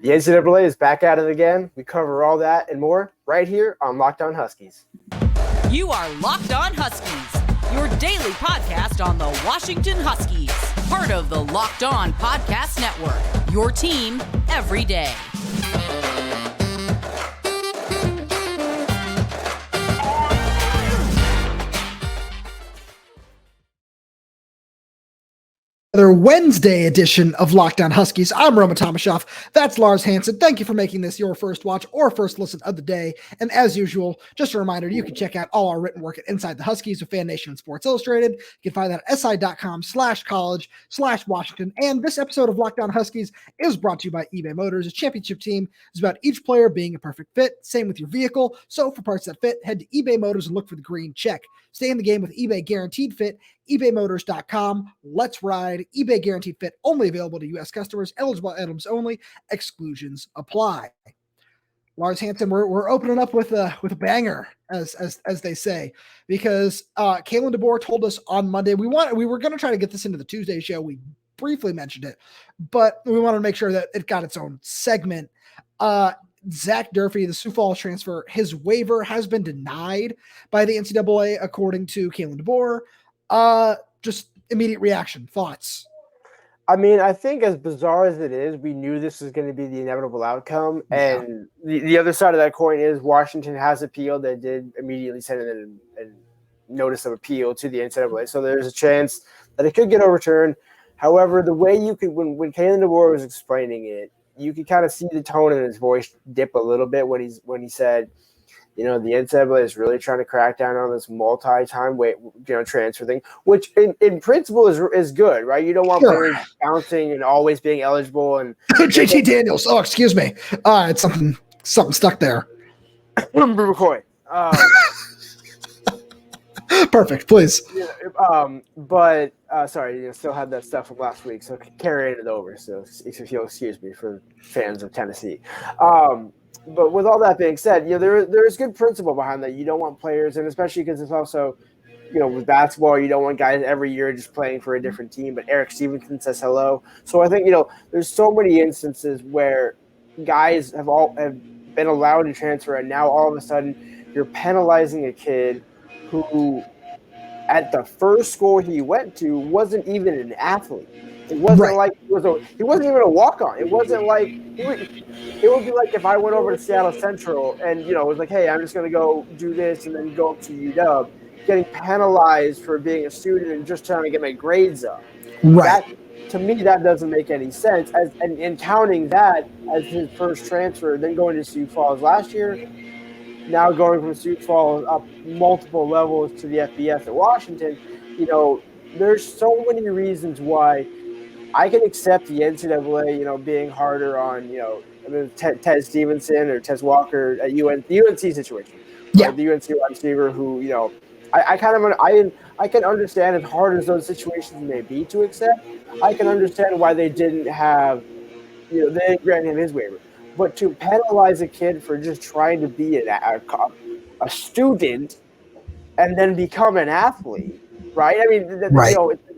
The NCAA is back at it again. We cover all that and more right here on Locked On Huskies. You are Locked On Huskies, your daily podcast on the Washington Huskies, part of the Locked On Podcast Network, your team every day. Another Wednesday edition of Locked On Huskies. I'm Tomashoff. That's Lars Hanson. Thank you for making this your first watch or first listen of the day. And as usual, just a reminder, you can check out all our written work at Inside the Huskies with Fan Nation and Sports Illustrated. You can find that at si.com/college/Washington. And this episode of Locked On Huskies is brought to you by eBay Motors. A championship team is about each player being a perfect fit. Same with your vehicle. So for parts that fit, head to eBay Motors and look for the green check. Stay in the game with eBay Guaranteed Fit. ebaymotors.com. Let's ride. eBay Guaranteed Fit only available to U.S. customers. Eligible items only. Exclusions apply. Lars Hanson, we're opening up with a banger, as they say, because Kalen DeBoer told us on Monday we were going to try to get this into the Tuesday show. We briefly mentioned it, but we wanted to make sure that it got its own segment. Zach Durfee, the Sioux Falls transfer, his waiver has been denied by the NCAA, according to Kalen DeBoer. Just immediate reaction, thoughts. I mean, I think as bizarre as it is, we knew this was going to be the inevitable outcome. Yeah. And the other side of that coin is Washington has appealed. They did immediately send in a notice of appeal to the NCAA. So there's a chance that it could get overturned. However, the way you could, when Kalen DeBoer was explaining it, you could kind of see the tone in his voice dip a little bit when he said, the NCAA is really trying to crack down on this multi-time transfer thing, which in principle is good, right? You don't want players bouncing and always being eligible. And JT Daniels. Oh, excuse me. It's something stuck there. McCoy. Perfect, please. But sorry, still had that stuff from last week, so carrying it over. So if you'll excuse me for fans of Tennessee. But with all that being said, there is good principle behind that. You don't want players, and especially because it's also, with basketball, you don't want guys every year just playing for a different team. But Eric Stevenson says hello. So I think, there's so many instances where guys have been allowed to transfer, and now all of a sudden you're penalizing a kid who at the first school he went to wasn't even an athlete. It wasn't like he wasn't even a walk-on. It wasn't like it would be like if I went over to Seattle Central and it was like, hey, I'm just going to go do this and then go up to UW, getting penalized for being a student and just trying to get my grades up. Right. To me, that doesn't make any sense. And counting that as his first transfer, then going to Sioux Falls last year, now going from Sioux Falls up multiple levels to the FBS at Washington, there's so many reasons why I can accept the NCAA, being harder on, Ted Stevenson or Tez Walker at the UNC situation. Yeah. The UNC wide receiver who, I can understand as hard as those situations may be to accept. I can understand why they didn't have, they didn't grant him his waiver. But to penalize a kid for just trying to be a student and then become an athlete, right? I mean,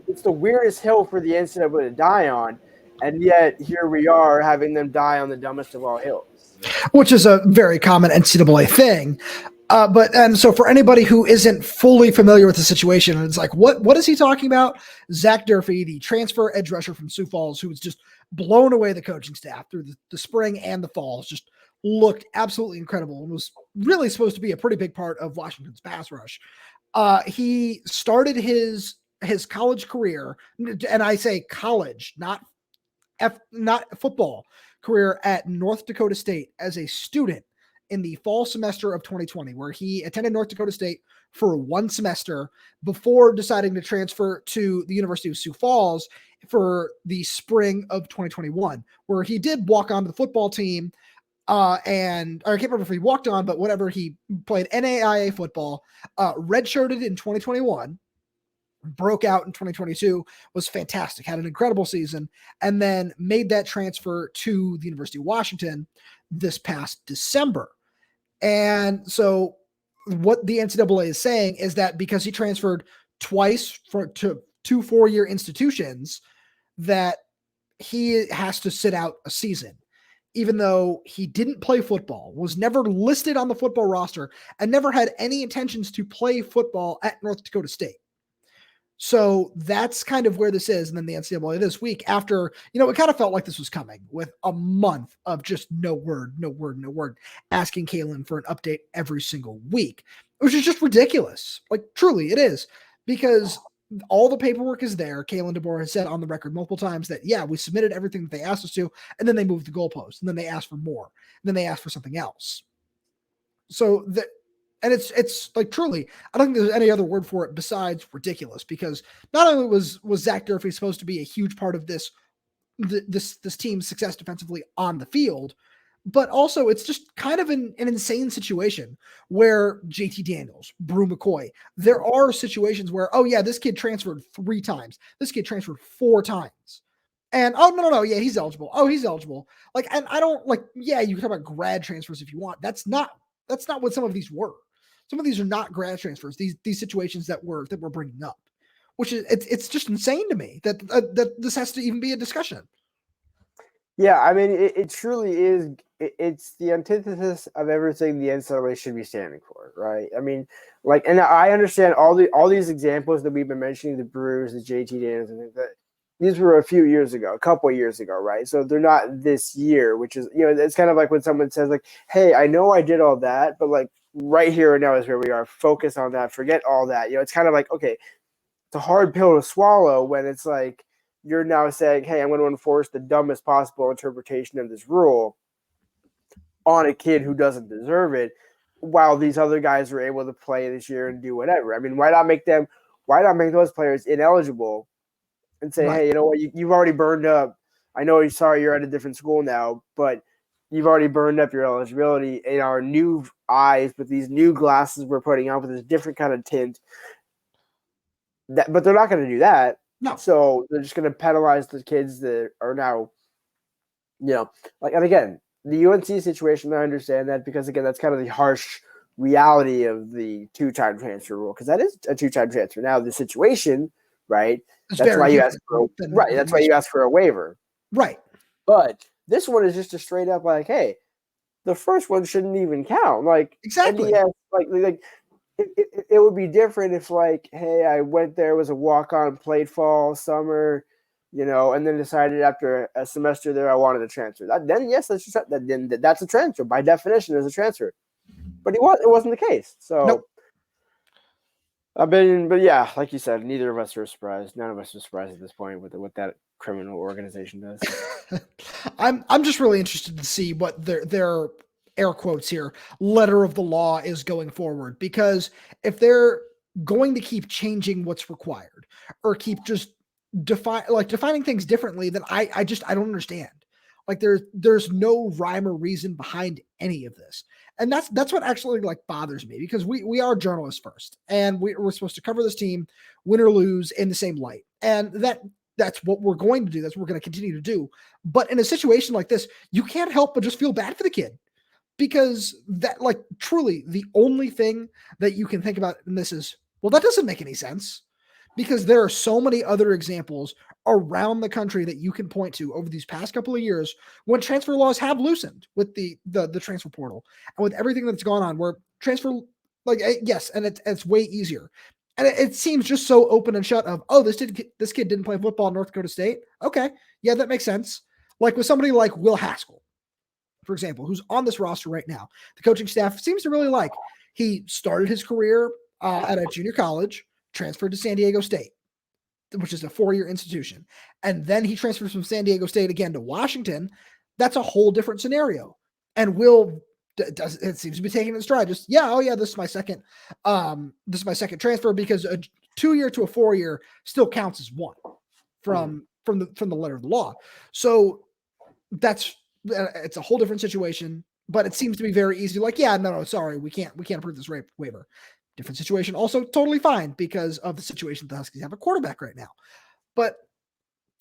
it's the weirdest hill for the NCAA to die on, and yet here we are having them die on the dumbest of all hills. Which is a very common NCAA thing. So for anybody who isn't fully familiar with the situation, it's like, what is he talking about? Zach Durfee, the transfer edge rusher from Sioux Falls, who was just blown away the coaching staff through the spring and the fall, just looked absolutely incredible and was really supposed to be a pretty big part of Washington's pass rush. He started his college career, and I say college, not football career, at North Dakota State as a student in the fall semester of 2020, where he attended North Dakota State for one semester before deciding to transfer to the University of Sioux Falls for the spring of 2021, where he did walk onto the football team. And I can't remember if he walked on, but whatever, he played NAIA football, redshirted in 2021, broke out in 2022, was fantastic, had an incredible season, and then made that transfer to the University of Washington this past December. And so what the NCAA is saying is that because he transferred twice to 2 4-year institutions, that he has to sit out a season. even though he didn't play football, was never listed on the football roster, and never had any intentions to play football at North Dakota State. So that's kind of where this is. And then the NCAA this week, after, it kind of felt like this was coming with a month of just no word, asking Kalen for an update every single week, which is just ridiculous. Like, truly, it is, because all the paperwork is there. Kalen DeBoer has said on the record multiple times that, yeah, we submitted everything that they asked us to, and then they moved the goalpost, and then they asked for more, and then they asked for something else. So and it's like, truly, I don't think there's any other word for it besides ridiculous, because not only was Zach Durfee supposed to be a huge part of this team's success defensively on the field, but also it's just kind of an insane situation where JT Daniels, Brew McCoy, there are situations where, oh yeah, this kid transferred 3 times. This kid transferred 4 times. And, oh, no, yeah, he's eligible. Oh, he's eligible. Like, and I don't, like, yeah, you can talk about grad transfers if you want. That's not what some of these were. Some of these are not grad transfers. These situations that we're bringing up, which is it's just insane to me that this has to even be a discussion. Yeah, I mean, it truly is. It's the antithesis of everything the NCAA should be standing for, right? I mean, like, and I understand all these examples that we've been mentioning, the Brewers, the JT Daniels, and that. These were a couple of years ago, right? So they're not this year, which is, it's kind of like when someone says, like, hey, I know I did all that, but like right here and now is where we are. Focus on that. Forget all that. It's kind of like, okay, it's a hard pill to swallow when it's like you're now saying, hey, I'm going to enforce the dumbest possible interpretation of this rule on a kid who doesn't deserve it, while these other guys are able to play this year and do whatever. I mean, why not make those players ineligible and say, right, hey, you know what, you've already burned up. I know you're at a different school now, but you've already burned up your eligibility in our new eyes with these new glasses we're putting on with this different kind of tint. But they're not going to do that. No. So they're just going to penalize the kids that are now, like, and again, the UNC situation, I understand that, because, again, that's kind of the harsh reality of the 2-time transfer rule, because that is a 2-time transfer. Now, the situation, right, that's why you ask for a waiver. Right. But this one is just a straight up like, hey, the first one shouldn't even count. Like, exactly. NDS, like it would be different if, like, hey, I went there, was a walk-on, played fall, summer, and then decided after a semester there I wanted to transfer. Then yes, that's a transfer. By definition, is a transfer. But it wasn't the case. So. Nope. But yeah, like you said, neither of us are surprised. None of us are surprised at this point with what that criminal organization does. I'm just really interested to see what their air quotes here letter of the law is going forward, because if they're going to keep changing what's required or keep just defining things differently, then I don't understand. Like, there's no rhyme or reason behind any of this. And that's what actually, like, bothers me, because we are journalists first, and we're supposed to cover this team, win or lose, in the same light. And that's what we're going to do. That's what we're going to continue to do. But in a situation like this, you can't help but just feel bad for the kid, because that, like, truly the only thing that you can think about in this is, well, that doesn't make any sense, because there are so many other examples around the country that you can point to over these past couple of years when transfer laws have loosened with the transfer portal and with everything that's gone on, where transfer, like, yes, and it's way easier. And it seems just so open and shut of, oh, this kid didn't play football in North Dakota State. Okay, yeah, that makes sense. Like with somebody like Will Haskell, for example, who's on this roster right now, the coaching staff seems to really like. He started his career at a junior college, transferred to San Diego State, which is a 4-year institution. And then he transfers from San Diego State again to Washington. That's a whole different scenario. And Will it seems to be taking it in stride. Just, this is my second transfer, because a 2-year to a 4-year still counts as one from the letter of the law. So it's a whole different situation, but it seems to be very easy. Like, sorry, we can't approve this waiver. Different situation. Also totally fine because of the situation the Huskies have a quarterback right now. But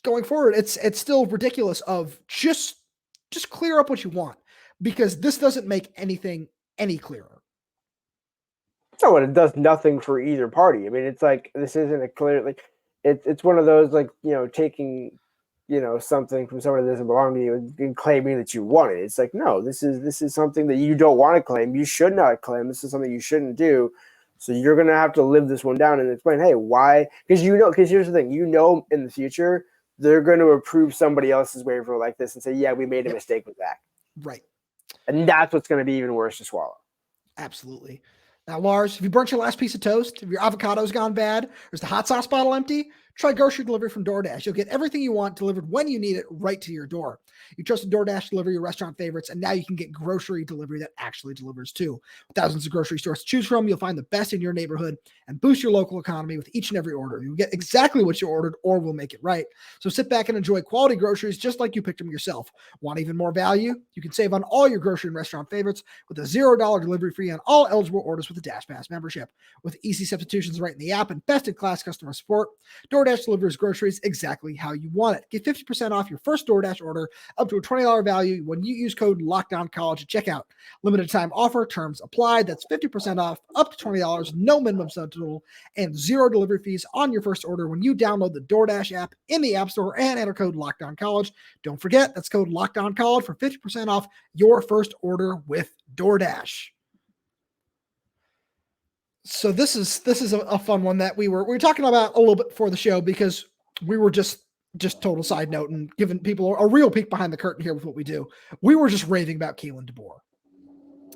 going forward, it's still ridiculous of just clear up what you want, because this doesn't make anything any clearer. No, and it does nothing for either party. I mean, it's like, this isn't a clear, like, it's one of those, like, taking something from someone that doesn't belong to you and claiming that you want it. It's like, no, this is something that you don't want to claim. You should not claim. This is something you shouldn't do. So you're going to have to live this one down and explain, hey, why? Because here's the thing, in the future, they're going to approve somebody else's waiver like this and say, yeah, we made a mistake with that. Right. And that's what's going to be even worse to swallow. Absolutely. Now, Lars, if you burnt your last piece of toast, if your avocado's gone bad, or is the hot sauce bottle empty, try grocery delivery from DoorDash. You'll get everything you want delivered when you need it right to your door. You trust the DoorDash delivery your restaurant favorites, and now you can get grocery delivery that actually delivers too. With thousands of grocery stores to choose from, you'll find the best in your neighborhood and boost your local economy with each and every order. You'll get exactly what you ordered, or we'll make it right. So sit back and enjoy quality groceries just like you picked them yourself. Want even more value? You can save on all your grocery and restaurant favorites with a $0 delivery fee on all eligible orders with a Dash Pass membership. With easy substitutions right in the app and best-in-class customer support, DoorDash delivers groceries exactly how you want it. Get 50% off your first DoorDash order up to a $20 value when you use code LOCKEDONCollege at checkout. Limited time offer, terms apply. That's 50% off, up to $20, no minimum subtotal, and 0 delivery fees on your first order when you download the DoorDash app in the App Store and enter code LOCKEDONCollege. Don't forget, that's code LOCKEDONCollege for 50% off your first order with DoorDash. So this is a fun one that we were talking about a little bit before the show, because we were just total side note and giving people a real peek behind the curtain here with what we do. We were just raving about Kalen DeBoer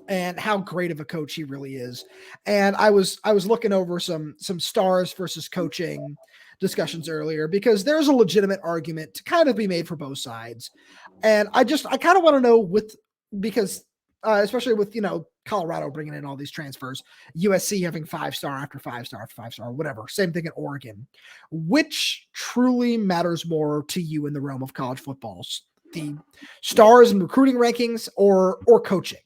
and how great of a coach he really is. And I was looking over some stars versus coaching discussions earlier, because there's a legitimate argument to kind of be made for both sides. And I kind of want to know because especially with, Colorado bringing in all these transfers, USC having 5-star after 5-star after 5-star, whatever. Same thing at Oregon. Which truly matters more to you in the realm of college football? The stars and recruiting rankings or coaching?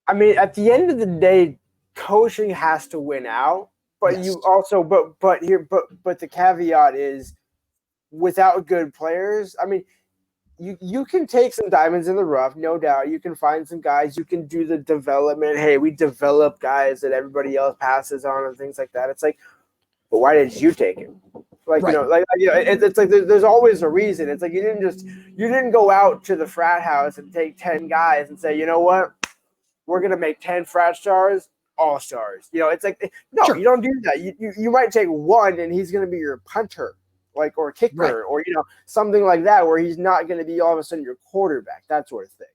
I mean, at the end of the day, coaching has to win out. But yes. You also, but the caveat is, without good players, I mean, you can take some diamonds in the rough, no doubt. You can find some guys. You can do the development. Hey, we develop guys that everybody else passes on and things like that. It's like, but why did you take him? Like, right. It's like there's always a reason. It's like you didn't go out to the frat house and take 10 guys and say, you know what, we're gonna make 10 frat stars all stars. It's like, no, sure. You don't do that. You might take one and he's gonna be your punter. Or kicker, right. Or something like that, where he's not going to be all of a sudden your quarterback, that sort of thing.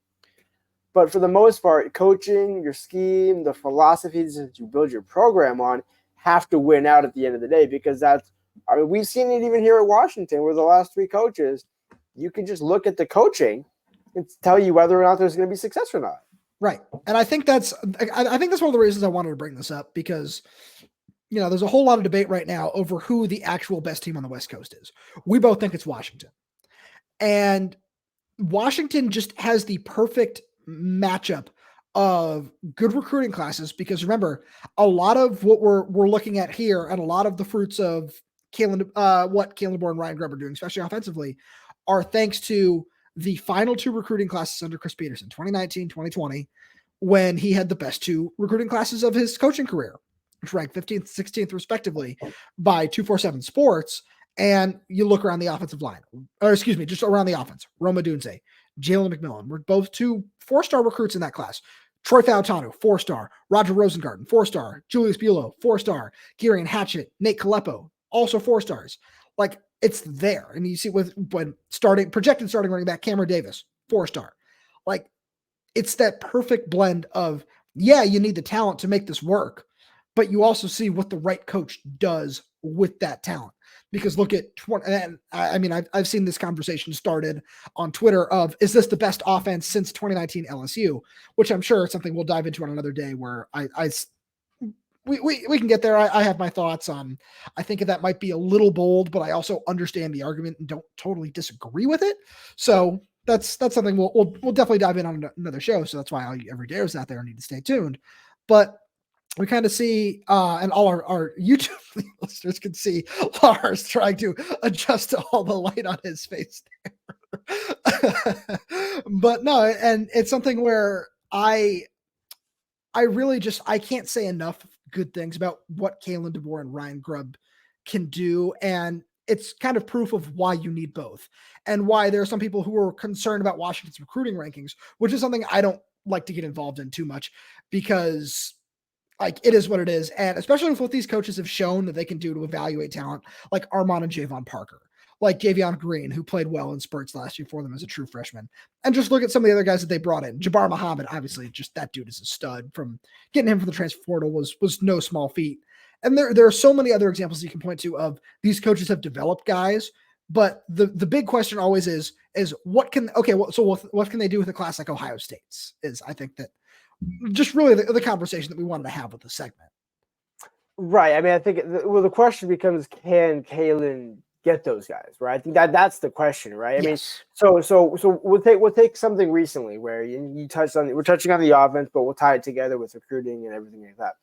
But for the most part, coaching, your scheme, the philosophies that you build your program on have to win out at the end of the day, because we've seen it even here at Washington, where the last 3 coaches, you can just look at the coaching and tell you whether or not there's going to be success or not. Right. And I think that's one of the reasons I wanted to bring this up, because there's a whole lot of debate right now over who the actual best team on the West Coast is. We both think it's Washington. And Washington just has the perfect matchup of good recruiting classes, because remember, a lot of what we're looking at here, and a lot of the fruits of what Kalen DeBoer and Ryan Grubb are doing, especially offensively, are thanks to the final 2 recruiting classes under Chris Peterson, 2019, 2020, when he had the best 2 recruiting classes of his coaching career, which ranked 15th, 16th respectively by 247 Sports. And you look around the offensive line, just around the offense, Roma Dunze, Jalen McMillan, we're both 2 4-star recruits in that class. Troy Fautano, 4-star, Roger Rosengarten, 4-star, Julius Buelow, 4-star, Kieran Hatchett, Nate Caleppo, also 4 stars. Like, it's there. And you see when projected starting running back Cameron Davis, 4-star. Like, it's that perfect blend of, yeah, you need the talent to make this work, but you also see what the right coach does with that talent. Because look at, and I mean, I've seen this conversation started on Twitter of, is this the best offense since 2019 LSU? Which I'm sure is something we'll dive into on another day, where we can get there. I have my thoughts on, I think that might be a little bold, but I also understand the argument and don't totally disagree with it. So that's something we'll definitely dive in on another show. So that's why all you everydayers out there need to stay tuned. But we kind of see, and all our YouTube listeners can see Lars trying to adjust to all the light on his face there. But no, and it's something where I really I can't say enough good things about what Kalen DeBoer and Ryan Grubb can do. And it's kind of proof of why you need both and why there are some people who are concerned about Washington's recruiting rankings, which is something I don't like to get involved in too much because like it is what it is. And especially with what these coaches have shown that they can do to evaluate talent, like Armand and Javon Parker, like Javion Green, who played well in spurts last year for them as a true freshman. And just look at some of the other guys that they brought in. Jabbar Muhammad, obviously, just that dude is a stud. From getting him from the transfer portal was no small feat. And there are so many other examples you can point to of these coaches have developed guys. But the big question always is what can they do with a class like Ohio State's is I think that just really the conversation that we wanted to have with the segment. Right. I mean, I think the question becomes, can Kalen get those guys, right? I think that's the question, right? I mean, so we'll take something recently where you touched on, we're touching on the offense, but we'll tie it together with recruiting and everything like that.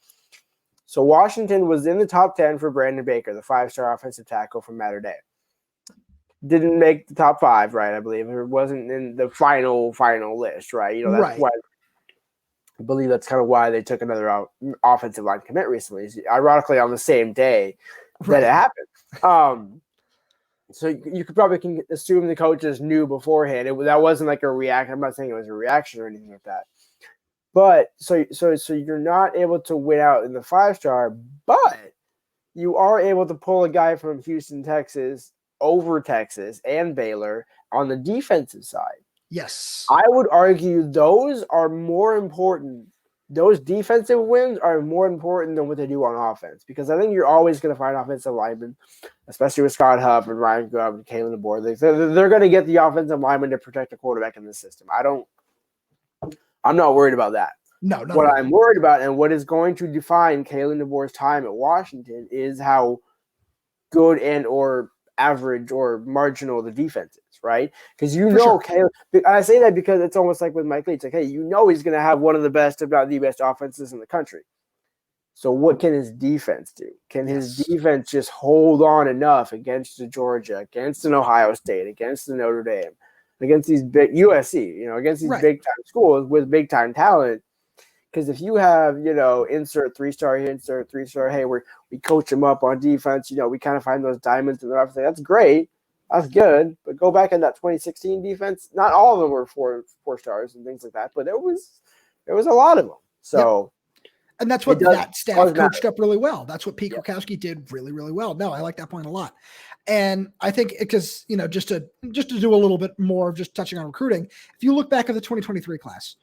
So Washington was in the top 10 for Brandon Baker, the 5-star offensive tackle from Mater Dei. Didn't make the top 5, right? I believe it wasn't in the final list, right? You know, that's why I believe that's kind of why they took another offensive line commit recently. Ironically, on the same day that it happened. So you could probably assume the coaches knew beforehand. That wasn't like a reaction. I'm not saying it was a reaction or anything like that. But so you're not able to win out in the 5-star, but you are able to pull a guy from Houston, Texas, over Texas and Baylor on the defensive side. Yes. I would argue those are more important. Those defensive wins are more important than what they do on offense, because I think you're always going to find offensive linemen, especially with Scott Huff and Ryan Grubb and Kalen DeBoer. They're going to get the offensive lineman to protect the quarterback in this system. I'm not worried about that. No. What I'm worried about and what is going to define Kalen DeBoer's time at Washington is how good and or average or marginal the defense is, right? Because Kalen, I say that because it's almost like with Mike Leach, like, hey, he's going to have one of the best, if not the best, offenses in the country. So what can his defense do? Can his defense just hold on enough against the Georgia, against an Ohio State, against the Notre Dame, against these big USC, against these big time schools with big time talent? Because if you have, insert 3-star here, insert 3-star, hey, we coach them up on defense, we kind of find those diamonds in the rough. That's great. That's good. But go back in that 2016 defense, not all of them were 4 stars and things like that, but there was a lot of them. So and that's what that staff coached up really well. That's what Pete Kwiatkowski did really, really well. No, I like that point a lot. And I think because, just to do a little bit more of just touching on recruiting, if you look back at the 2023 class,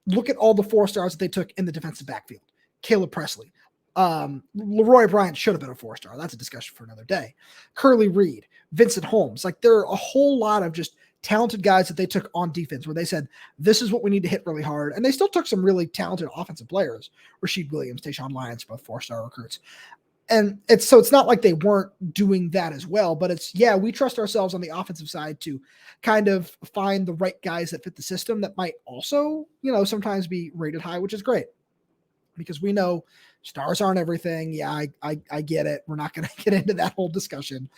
look at all the 4 stars that they took in the defensive backfield. Caleb Presley. Leroy Bryant should have been a 4-star. That's a discussion for another day. Curly Reed, Vincent Holmes. Like, there are a whole lot of just talented guys that they took on defense where they said, this is what we need to hit really hard. And they still took some really talented offensive players. Rasheed Williams, Tayshawn Lyons, both 4-star recruits. And it's not like they weren't doing that as well, but we trust ourselves on the offensive side to kind of find the right guys that fit the system that might also, sometimes be rated high, which is great because we know stars aren't everything. Yeah, I get it. We're not going to get into that whole discussion,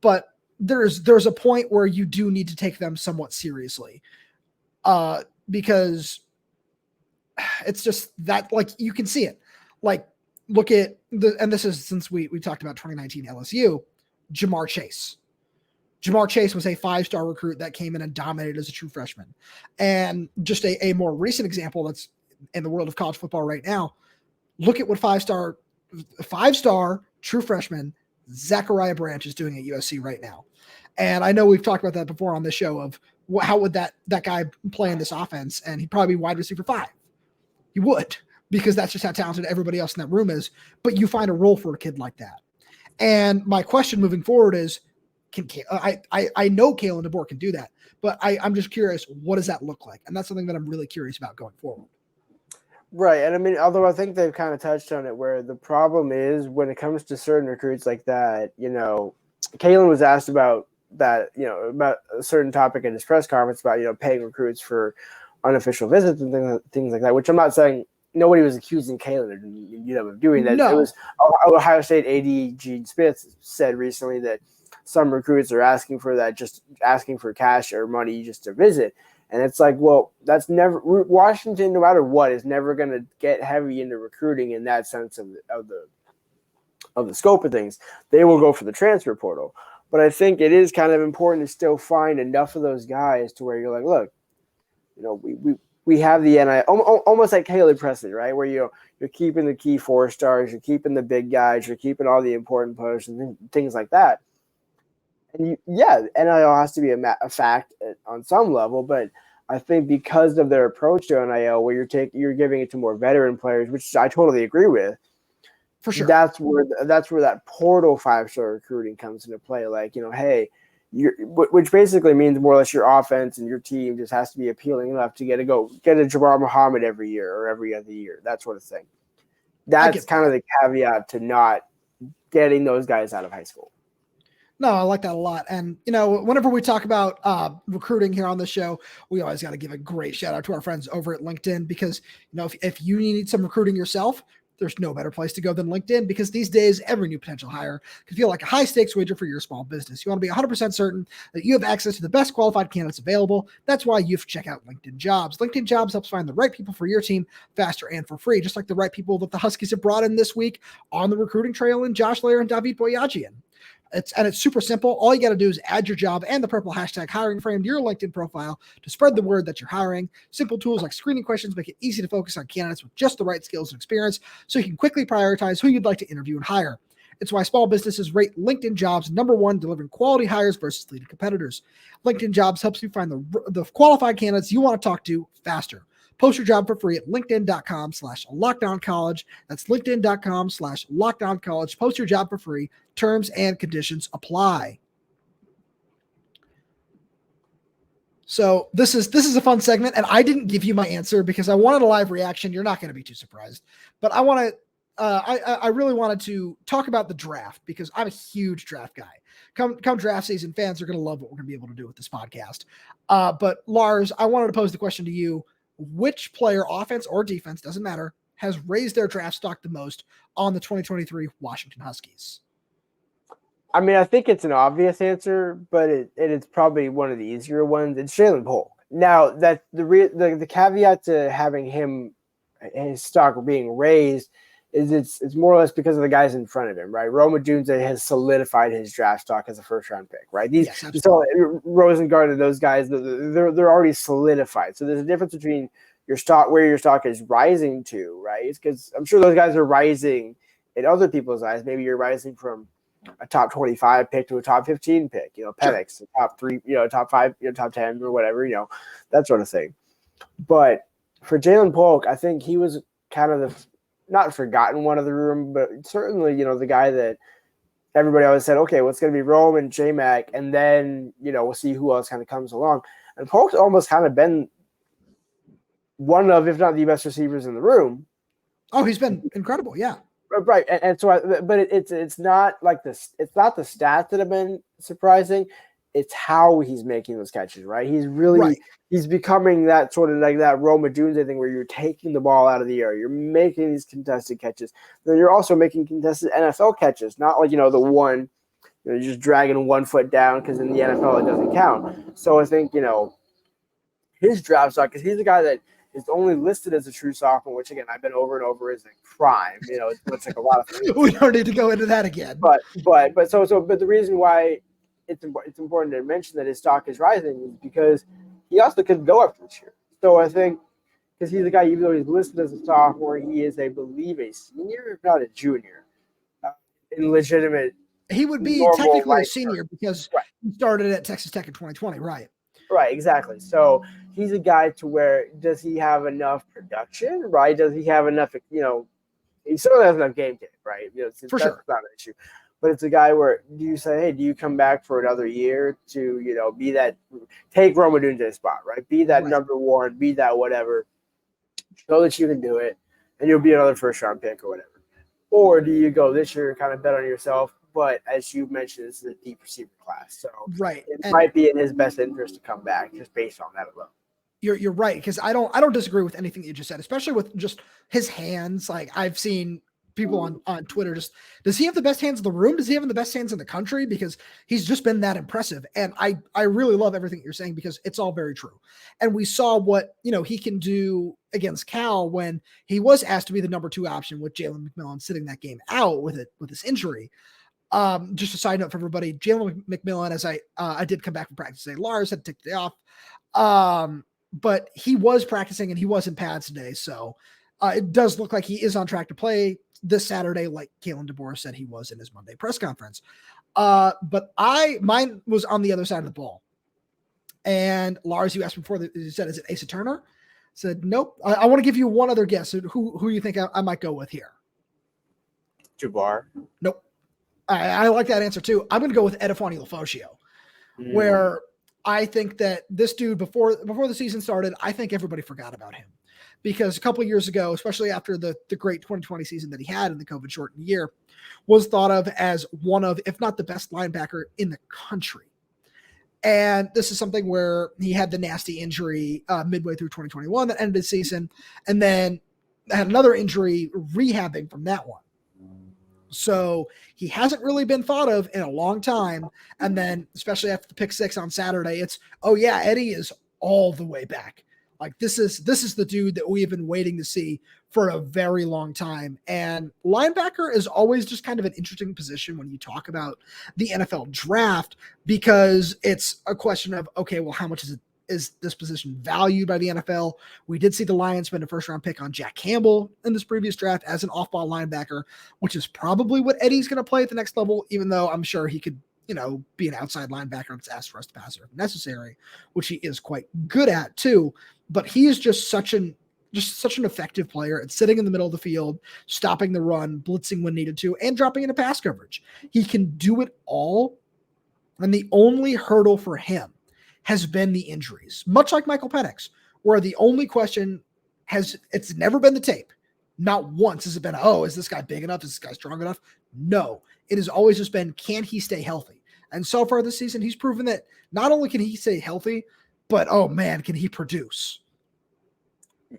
but there's a point where you do need to take them somewhat seriously because it's just that, like, you can see it. Like, look at and this is since we talked about 2019 LSU, Jamar Chase. Jamar Chase was a 5-star recruit that came in and dominated as a true freshman. And just a more recent example that's in the world of college football right now, look at what 5-star true freshman Zachariah Branch is doing at USC right now. And I know we've talked about that before on the show of how would that guy play in this offense, and he'd probably be wide receiver 5. He would, because that's just how talented everybody else in that room is. But you find a role for a kid like that. And my question moving forward is, I know Kalen DeBoer can do that, but I'm just curious, what does that look like? And that's something that I'm really curious about going forward. Right. And I mean, although I think they've kind of touched on it, where the problem is when it comes to certain recruits like that, Kalen was asked about that, about a certain topic in his press conference about, paying recruits for unofficial visits and things like that, which I'm not saying nobody was accusing Kalen of doing that. No. It was Ohio State AD Gene Smith said recently that some recruits are asking for that, just asking for cash or money just to visit. And it's like, well, that's never Washington, no matter what, is never going to get heavy into recruiting in that sense of the scope of things. They will go for the transfer portal. But I think it is kind of important to still find enough of those guys to where you're like, look, we have the NIL, almost like Caleb Presley, right? Where you're keeping the key 4-stars, you're keeping the big guys, you're keeping all the important players and things like that. And NIL has to be a fact on some level, but I think because of their approach to NIL, where you're giving it to more veteran players, which I totally agree with. For sure, that's where that portal 5-star recruiting comes into play. Like, hey, which basically means more or less your offense and your team just has to be appealing enough to get a Jabbar Muhammad every year or every other year, that sort of thing. That's kind of the caveat to not getting those guys out of high school. No, I like that a lot. And, whenever we talk about recruiting here on the show, we always got to give a great shout out to our friends over at LinkedIn because, if you need some recruiting yourself, there's no better place to go than LinkedIn because these days, every new potential hire can feel like a high stakes wager for your small business. You want to be 100% certain that you have access to the best qualified candidates available. That's why you have to check out LinkedIn Jobs. LinkedIn Jobs helps find the right people for your team faster and for free, just like the right people that the Huskies have brought in this week on the recruiting trail in Josh Lair and David Boyajian. It's super simple. All you got to do is add your job and the purple hashtag hiring frame to your LinkedIn profile to spread the word that you're hiring. Simple tools like screening questions make it easy to focus on candidates with just the right skills and experience so you can quickly prioritize who you'd like to interview and hire. It's why small businesses rate LinkedIn Jobs #1, delivering quality hires versus leading competitors. LinkedIn Jobs helps you find the qualified candidates you want to talk to faster. Post your job for free at linkedin.com/lockedoncollege. That's linkedin.com/lockedoncollege. Post your job for free. Terms and conditions apply. So this is a fun segment, and I didn't give you my answer because I wanted a live reaction. You're not going to be too surprised, but I want to. I really wanted to talk about the draft because I'm a huge draft guy. Come draft season, fans are going to love what we're going to be able to do with this podcast. But Lars, I wanted to pose the question to you. Which player, offense or defense, doesn't matter, has raised their draft stock the most on the 2023 Washington Huskies? I mean, I think it's an obvious answer, but it's probably one of the easier ones. It's Jalen Polk. Now, that the caveat to having his stock being raised is it's more or less because of the guys in front of him, right? Rome Odunze has solidified his draft stock as a first-round pick, right? So Rosengard and those guys, they're already solidified. So there's a difference between your stock, where your stock is rising to, right? Because I'm sure those guys are rising in other people's eyes. Maybe you're rising from a top 25 pick to a top 15 pick, Penix, sure. Top 3, top 5, top 10 or whatever, that sort of thing. But for Jalen Polk, I think he was kind of the not forgotten one of the room, but certainly, the guy that everybody always said, okay, well, it's going to be Rome and J-Mac, and then, we'll see who else kind of comes along. And Polk's almost kind of been one of, if not the best receivers in the room. Oh, he's been incredible. Yeah. Right. And so, but it's not like this. It's not the stats that have been surprising. It's how he's making those catches, right? He's really, he's becoming that sort of like that Rome Odunze thing where you're taking the ball out of the air. You're making these contested catches. Then you're also making contested NFL catches, not like, the one, you're just dragging 1 foot down because in the NFL it doesn't count. So I think, his draft stock, because he's the guy that is only listed as a true sophomore, which again, I've been over and over as a prime, it's like a lot of things. We don't need to go into that again. But the reason why it's important to mention that his stock is rising is because he also could go up this year. So I think because he's a guy, even though he's listed as a sophomore, he is, I believe, a senior, if not a junior, in legitimate. He would be technically a senior because he started at Texas Tech in 2020, right? Right, exactly. So he's a guy to where does he have enough production, right? Does he have enough, he certainly has enough game tape, right? For sure. That's not an issue. But it's a guy where do you say, hey, do you come back for another year to, be that, take Rome Odunze's spot, right? Be that number one, be that whatever. Show that you can do it, and you'll be another first-round pick or whatever. Or do you go this year, kind of bet on yourself? But as you mentioned, this is a deep receiver class. So it might be in his best interest to come back just based on that alone. You're right, because I don't disagree with anything that you just said, especially with just his hands. Like I've seen people on Twitter does he have the best hands in the room? Does he have the best hands in the country? Because he's just been that impressive. And I really love everything you're saying because it's all very true. And we saw what, he can do against Cal when he was asked to be the number 2 option with Jalen McMillan sitting that game out with this injury. Just a side note for everybody, Jalen McMillan, as I did come back from practice today. Lars had to take the day off. But he was practicing and he was in pads today. So it does look like he is on track to play this Saturday, like Kalen DeBoer said he was in his Monday press conference. But mine was on the other side of the ball. And Lars, you asked before, you said, is it Asa Turner? I said, nope. I want to give you one other guess. Who you think I might go with here? Jabbar. Nope. I like that answer too. I'm going to go with Edifani Lafosio, where I think that this dude, before the season started, I think everybody forgot about him because a couple of years ago, especially after the great 2020 season that he had in the COVID shortened year, was thought of as one of, if not the best linebacker in the country. And this is something where he had the nasty injury midway through 2021 that ended the season, and then had another injury rehabbing from that one. So he hasn't really been thought of in a long time. And then, especially after the pick 6 on Saturday, it's, oh yeah, Eddie is all the way back. Like this is the dude that we have been waiting to see for a very long time. And linebacker is always just kind of an interesting position when you talk about the NFL draft, because it's a question of, okay, well, how much is this position valued by the NFL? We did see the Lions spend a first-round pick on Jack Campbell in this previous draft as an off-ball linebacker, which is probably what Eddie's going to play at the next level, even though I'm sure he could, be an outside linebacker and it's asked for us to passer if necessary, which he is quite good at too. But he is just such an effective player at sitting in the middle of the field, stopping the run, blitzing when needed to, and dropping into pass coverage. He can do it all. And the only hurdle for him has been the injuries, much like Michael Penix, where the only question it's never been the tape. Not once has it been, oh, is this guy big enough? Is this guy strong enough? No, it has always just been, can he stay healthy? And so far this season, he's proven that not only can he stay healthy, but, oh man, can he produce?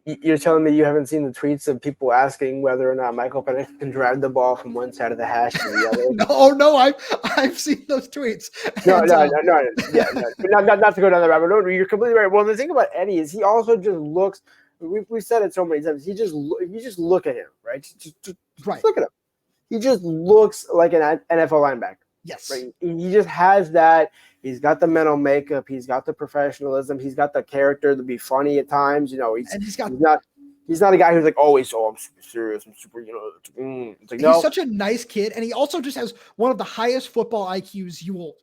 You're telling me you haven't seen the tweets of people asking whether or not Michael Penix can drive the ball from one side of the hash to the other? No, I've seen those tweets. No. Not to go down the rabbit hole. You're completely right. Well, the thing about Eddie is he also just looks. We've said it so many times. If you just look at him, right? Just look at him. He just looks like an NFL linebacker. Yes. Right? He just has that. He's got the mental makeup. He's got the professionalism. He's got the character to be funny at times. He's not a guy who's like always, I'm super serious. I'm super, It's like, he's such a nice kid. And he also just has one of the highest football IQs you will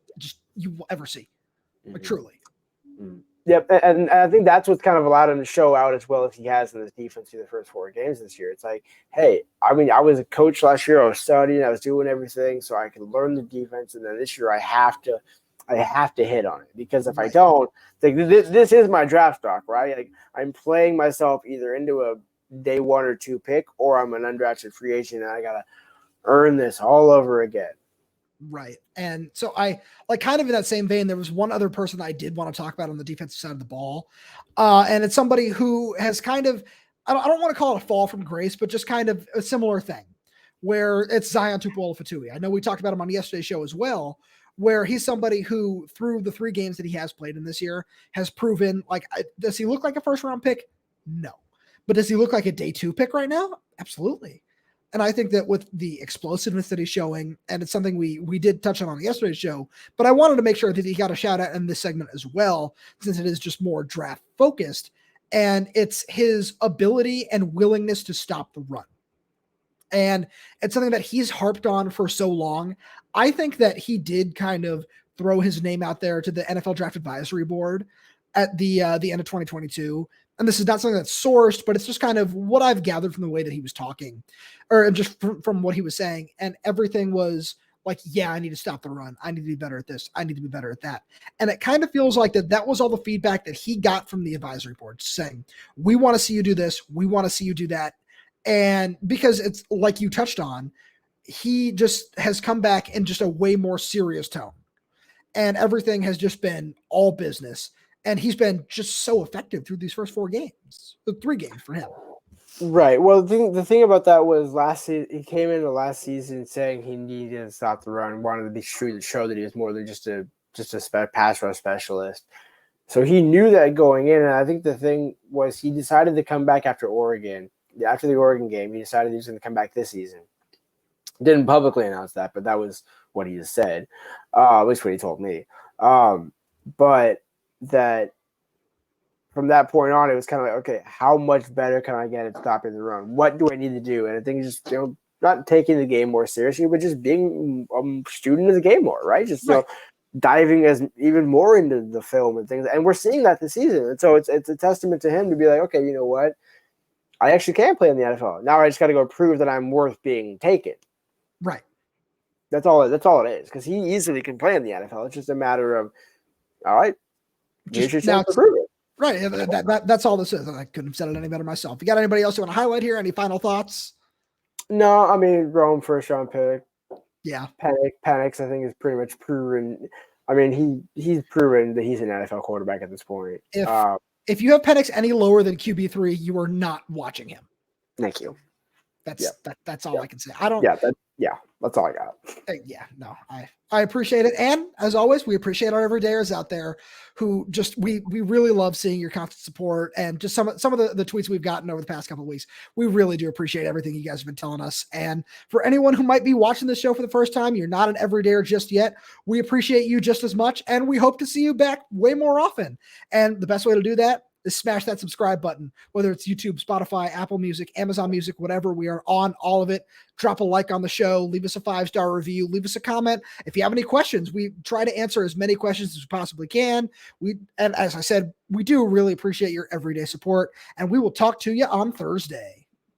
ever see. Like, truly. Mm-hmm. Yep. And I think that's what's kind of allowed him to show out as well as he has in this defense through the first 4 games this year. It's like, hey, I was a coach last year. I was studying. I was doing everything so I could learn the defense. And then this year I have to hit on it, because if I don't, like this is my draft stock, right? Like I'm playing myself either into a day 1 or 2 pick, or I'm an undrafted free agent and I got to earn this all over again. Right. And so I like, kind of in that same vein, there was one other person that I did want to talk about on the defensive side of the ball. And it's somebody who has kind of, I don't want to call it a fall from grace, but just kind of a similar thing where it's Zion Tupuola-Fatui. I know we talked about him on yesterday's show as well, where he's somebody who, through the 3 games that he has played in this year, has proven, like, does he look like a first-round pick? No. But does he look like a day 2 pick right now? Absolutely. And I think that with the explosiveness that he's showing, and it's something we did touch on yesterday's show, but I wanted to make sure that he got a shout out in this segment as well, since it is just more draft focused, and it's his ability and willingness to stop the run. And it's something that he's harped on for so long. I think that he did kind of throw his name out there to the NFL Draft Advisory Board at the end of 2022. And this is not something that's sourced, but it's just kind of what I've gathered from the way that he was talking, or just from what he was saying. And everything was like, yeah, I need to stop the run. I need to be better at this. I need to be better at that. And it kind of feels like that was all the feedback that he got from the advisory board, saying, we want to see you do this. We want to see you do that. And because it's like you touched on, he just has come back in just a way more serious tone. And everything has just been all business. And he's been just so effective through these first 4 games, 3 games for him. Right. Well, the thing about that was he came into last season saying he needed to stop the run, wanted to be true to show that he was more than just a pass rush specialist. So he knew that going in, and I think the thing was he decided to come back after Oregon. After the Oregon game, he decided he was going to come back this season. Didn't publicly announce that, but that was what he has said, at least what he told me. But that from that point on, it was kind of like, okay, how much better can I get at stopping the run? What do I need to do? And I think just, not taking the game more seriously, but just being a student of the game more, right? Just, diving as even more into the film and things. And we're seeing that this season. And so it's a testament to him to be like, okay, you know what? I actually can play in the NFL. Now I just got to go prove that I'm worth being taken. Right. That's all it is. Because he easily can play in the NFL. It's just a matter of, all right, here's your chance to prove it. Right. That's all this is. I couldn't have said it any better myself. You got anybody else you want to highlight here? Any final thoughts? No, I mean, Rome first round pick. Yeah. Penix, I think, is pretty much proven. I mean, he's proven that he's an NFL quarterback at this point. If you have Penix any lower than QB3, you are not watching him. Thank you. That's all I can say. I don't. That's all I got. I appreciate it. And as always, we appreciate our everydayers out there who just, we really love seeing your constant support and just some of the tweets we've gotten over the past couple of weeks. We really do appreciate everything you guys have been telling us. And for anyone who might be watching this show for the first time, you're not an everydayer just yet. We appreciate you just as much. And we hope to see you back way more often. And the best way to do that is smash that subscribe button, whether it's YouTube, Spotify, Apple Music, Amazon Music, whatever. We are on all of it. Drop a like on the show, leave us a 5-star review, leave us a comment. If you have any questions, we try to answer as many questions as we possibly can. And as I said, we do really appreciate your everyday support, and we will talk to you on Thursday.